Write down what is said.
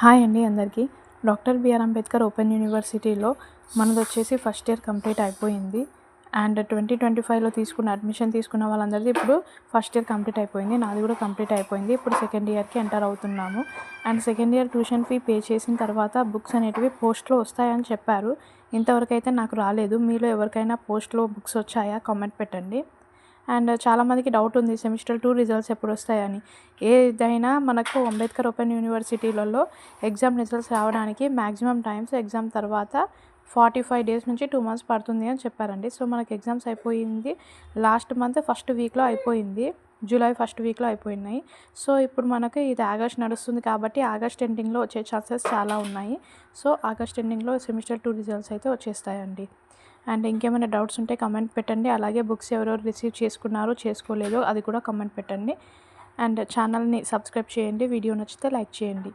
Hi అండి అందరికీ. Doctor BR Ambedkar open యూనివర్సిటీలో మనదొచ్చేసి ఫస్ట్ ఇయర్ కంప్లీట్ అయిపోయింది. అండ్ 2025లో అడ్మిషన్ తీసుకున్న వాళ్ళందరిది ఇప్పుడు ఫస్ట్ ఇయర్ కంప్లీట్ అయిపోయింది. నాది కూడా కంప్లీట్ అయిపోయింది. ఇప్పుడు సెకండ్ ఇయర్‌కి ఎంటర్ అవుతున్నాము. And second year tuition fee pay చేసిన తర్వాత బుక్స్ అనేటివి పోస్ట్‌లో వస్తాయని చెప్పారు. ఇంతవరకైతే నాకు రాలేదు. మీలో ఎవరికైనా పోస్ట్‌లో బుక్స్ వచ్చాయా? కామెంట్ పెట్టండి. అండ్ చాలామందికి డౌట్ ఉంది సెమిస్టర్ 2 రిజల్ట్స్ ఎప్పుడొస్తాయని. ఏదైనా మనకు అంబేద్కర్ ఓపెన్ యూనివర్సిటీలలో ఎగ్జామ్ రిజల్ట్స్ రావడానికి మ్యాక్సిమం టైమ్స్ ఎగ్జామ్ తర్వాత 45 డేస్ నుంచి 2 మంత్స్ పడుతుంది అని చెప్పారండి. సో మనకి ఎగ్జామ్స్ అయిపోయింది లాస్ట్ మంత్ ఫస్ట్ వీక్‌లో అయిపోయింది. జూలై ఫస్ట్ వీక్‌లో అయిపోయినాయి. సో ఇప్పుడు మనకి ఇది ఆగస్ట్ నడుస్తుంది కాబట్టి ఆగస్ట్ ఎండింగ్‌లో వచ్చే ఛాన్సెస్ చాలా ఉన్నాయి. సో ఆగస్ట్ ఎండింగ్‌లో సెమిస్టర్ 2 రిజల్ట్స్ అయితే వచ్చేస్తాయండి. అండ్ ఇంకేమైనా డౌట్స్ ఉంటే కామెంట్ పెట్టండి. అలాగే బుక్స్ ఎవరెవరు రిసీవ్ చేసుకున్నారో చేసుకోలేదో అది కూడా కామెంట్ పెట్టండి. అండ్ ఛానల్ని సబ్స్క్రైబ్ చేయండి. వీడియో నచ్చితే లైక్ చేయండి.